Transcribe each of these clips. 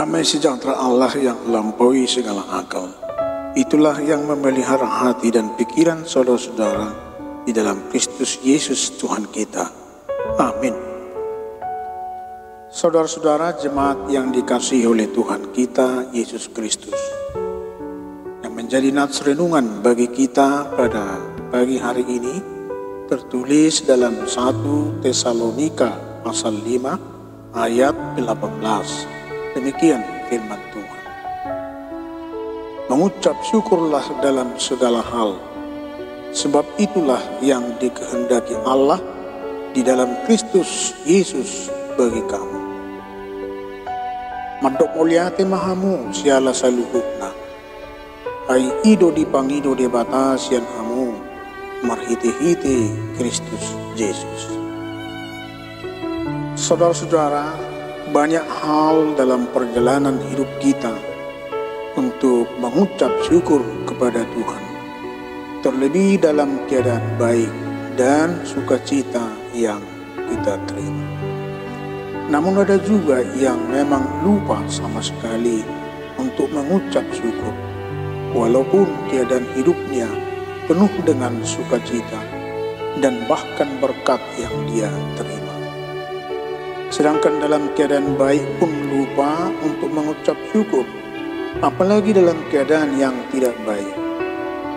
Damai sejahtera Allah yang melampaui segala akal, itulah yang memelihara hati dan pikiran saudara-saudara di dalam Kristus Yesus Tuhan kita. Amin. Saudara-saudara jemaat yang dikasihi oleh Tuhan kita Yesus Kristus, yang menjadi nats renungan bagi kita pada pagi hari ini tertulis dalam 1 Tesalonika pasal 5 ayat 18. Demikian firman Tuhan. Mengucap syukurlah dalam segala hal, sebab itulah yang dikehendaki Allah di dalam Kristus Yesus bagi kamu. Madok muliate mahamu siala saluhukna, ai ido dipangido de batasian hamu, marhite-hite Kristus Yesus. Saudara-saudara, banyak hal dalam perjalanan hidup kita untuk mengucap syukur kepada Tuhan, terlebih dalam keadaan baik dan sukacita yang kita terima. Namun ada juga yang memang lupa sama sekali untuk mengucap syukur, walaupun keadaan hidupnya penuh dengan sukacita dan bahkan berkat yang dia terima. Sedangkan dalam keadaan baik pun lupa untuk mengucap syukur, apalagi dalam keadaan yang tidak baik.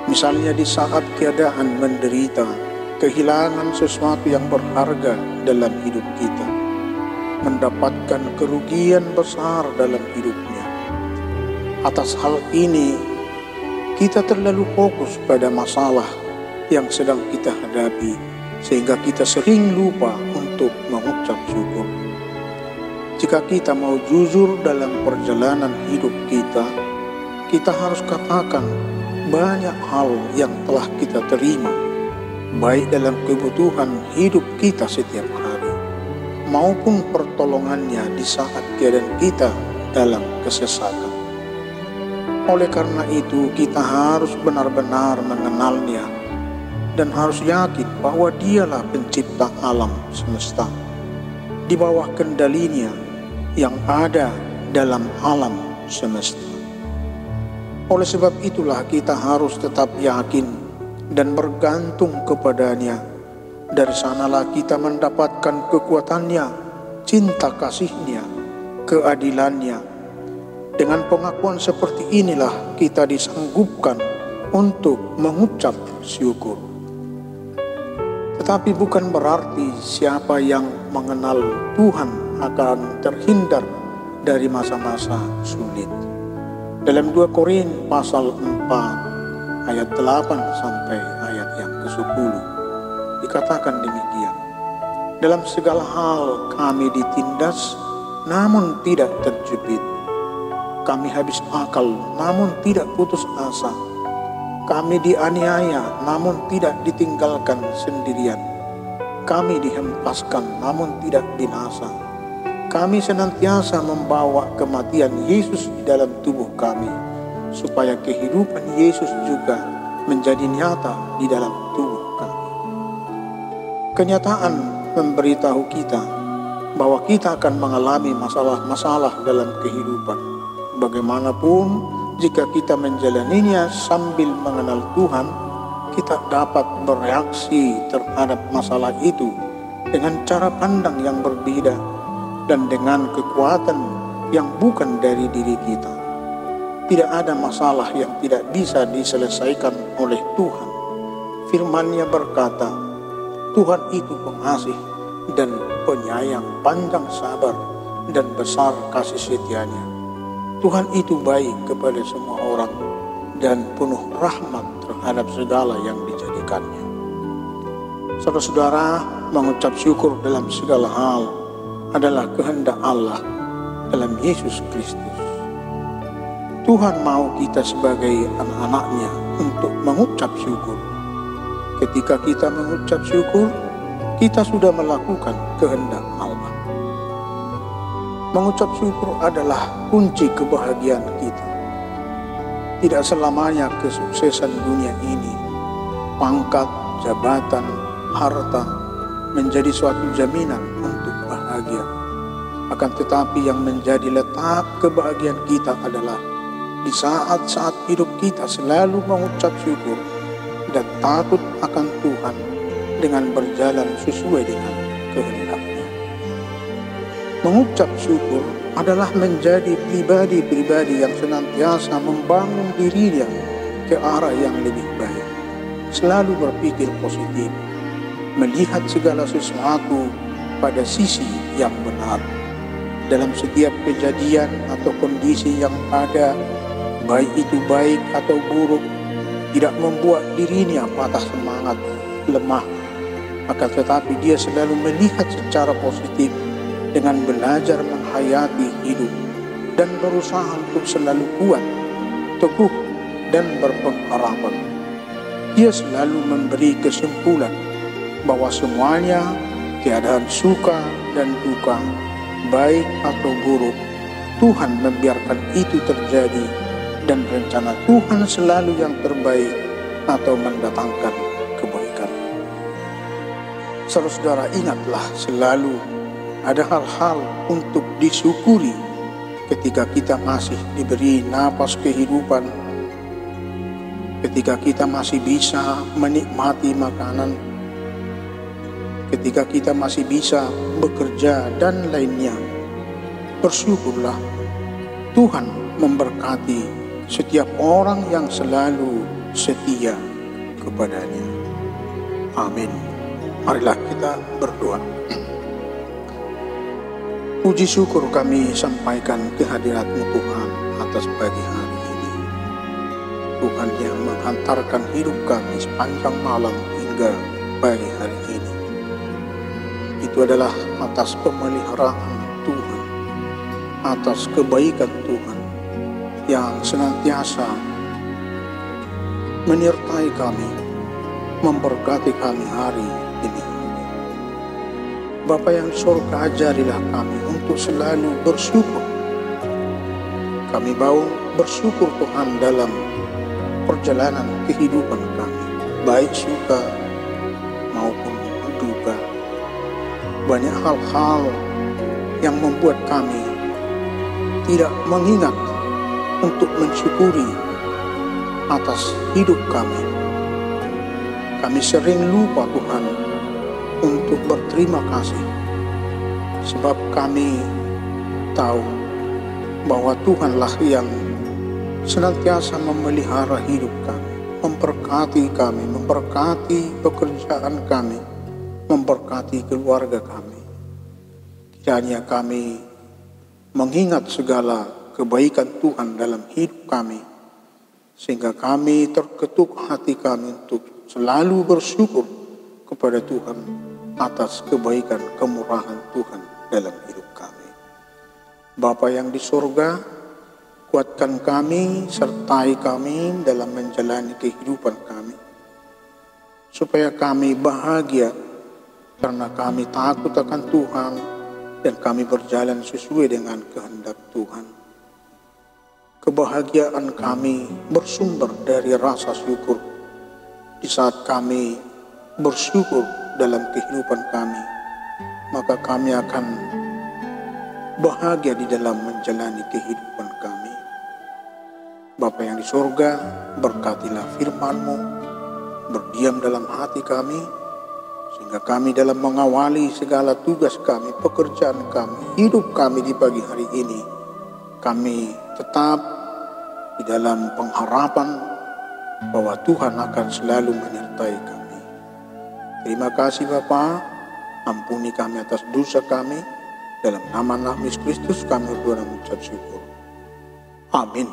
Misalnya di saat keadaan menderita, kehilangan sesuatu yang berharga dalam hidup kita, mendapatkan kerugian besar dalam hidupnya. Atas hal ini, kita terlalu fokus pada masalah yang sedang kita hadapi, sehingga kita sering lupa untuk mengucap syukur. Jika kita mau jujur dalam perjalanan hidup kita harus katakan banyak hal yang telah kita terima, baik dalam kebutuhan hidup kita setiap hari, maupun pertolongannya di saat keadaan kita dalam kesesatan. Oleh karena itu, kita harus benar-benar mengenalnya dan harus yakin bahwa Dialah pencipta alam semesta, di bawah kendalinya yang ada dalam alam semesta. Oleh sebab itulah kita harus tetap yakin dan bergantung kepadanya. Dari sanalah kita mendapatkan kekuatannya, cinta kasihnya, keadilannya. Dengan pengakuan seperti inilah kita disanggupkan untuk mengucap syukur. Tetapi bukan berarti siapa yang mengenal Tuhan akan terhindar dari masa-masa sulit. Dalam 2 Korintus pasal 4 ayat 8 sampai ayat yang ke-10 dikatakan demikian. Dalam segala hal kami ditindas namun tidak terjepit. Kami habis akal namun tidak putus asa. Kami dianiaya namun tidak ditinggalkan sendirian. Kami dihempaskan namun tidak binasa. Kami senantiasa membawa kematian Yesus di dalam tubuh kami, supaya kehidupan Yesus juga menjadi nyata di dalam tubuh kami. Kenyataan memberitahu kita bahwa kita akan mengalami masalah-masalah dalam kehidupan. Bagaimanapun, jika kita menjalaninya sambil mengenal Tuhan, kita dapat bereaksi terhadap masalah itu dengan cara pandang yang berbeda dan dengan kekuatan yang bukan dari diri kita. Tidak ada masalah yang tidak bisa diselesaikan oleh Tuhan. Firman-Nya berkata, Tuhan itu pengasih dan penyayang, panjang sabar dan besar kasih setia-Nya. Tuhan itu baik kepada semua orang dan penuh rahmat terhadap segala yang dijadikannya. Saudara-saudara, mengucap syukur dalam segala hal adalah kehendak Allah dalam Yesus Kristus. Tuhan mau kita sebagai anak-anak-Nya untuk mengucap syukur. Ketika kita mengucap syukur, kita sudah melakukan kehendak Allah. Mengucap syukur adalah kunci kebahagiaan kita. Tidak selamanya kesuksesan dunia ini, pangkat, jabatan, harta menjadi suatu jaminan untuk bahagia. Akan tetapi yang menjadi letak kebahagiaan kita adalah di saat-saat hidup kita selalu mengucap syukur dan takut akan Tuhan dengan berjalan sesuai dengan kehendak-Nya. Mengucap syukur adalah menjadi pribadi-pribadi yang senantiasa membangun dirinya ke arah yang lebih baik, selalu berpikir positif, melihat segala sesuatu pada sisi yang benar. Dalam setiap kejadian atau kondisi yang ada, baik itu baik atau buruk, tidak membuat dirinya patah semangat, lemah, akan tetapi dia selalu melihat secara positif dengan belajar menghayati hidup dan berusaha untuk selalu kuat, teguh, dan berpengharapan. Dia selalu memberi kesimpulan bahwa semuanya, keadaan suka dan duka, baik atau buruk, Tuhan membiarkan itu terjadi dan rencana Tuhan selalu yang terbaik atau mendatangkan kebaikan. Saudara-saudara, ingatlah selalu ada hal-hal untuk disyukuri ketika kita masih diberi napas kehidupan, ketika kita masih bisa menikmati makanan, ketika kita masih bisa bekerja dan lainnya. Bersyukurlah, Tuhan memberkati setiap orang yang selalu setia kepadanya. Amin. Marilah kita berdoa. Puji syukur kami sampaikan kehadirat-Mu Tuhan atas pagi hari ini. Tuhan yang menghantarkan hidup kami sepanjang malam hingga pagi hari ini. Itu adalah atas pemeliharaan Tuhan, atas kebaikan Tuhan yang senantiasa menyertai kami, memberkati kami hari ini. Bapa yang surga, ajarilah kami untuk selalu bersyukur. Kami mau bersyukur Tuhan dalam perjalanan kehidupan kami, baik suka maupun duka. Banyak hal-hal yang membuat kami tidak mengingat untuk mensyukuri atas hidup kami. Kami sering lupa Tuhan untuk berterima kasih, sebab kami tahu bahwa Tuhanlah yang senantiasa memelihara hidup kami, memberkati pekerjaan kami, memberkati keluarga kami. Kiranya kami mengingat segala kebaikan Tuhan dalam hidup kami, sehingga kami terketuk hati kami untuk selalu bersyukur kepada Tuhan atas kebaikan kemurahan Tuhan dalam hidup kami. Bapa yang di surga, kuatkan kami, sertai kami dalam menjalani kehidupan kami, supaya kami bahagia karena kami takut akan Tuhan dan kami berjalan sesuai dengan kehendak Tuhan. Kebahagiaan kami bersumber dari rasa syukur. Di saat kami bersyukur dalam kehidupan kami, maka kami akan bahagia di dalam menjalani kehidupan kami. Bapa yang di surga, berkatilah firman-Mu berdiam dalam hati kami, sehingga kami dalam mengawali segala tugas kami, pekerjaan kami, hidup kami di pagi hari ini, kami tetap di dalam pengharapan bahwa Tuhan akan selalu menyertai kami. Terima kasih Bapa, ampuni kami atas dosa kami. Dalam nama Yesus Kristus kami berdoa dan mengucap syukur. Amin.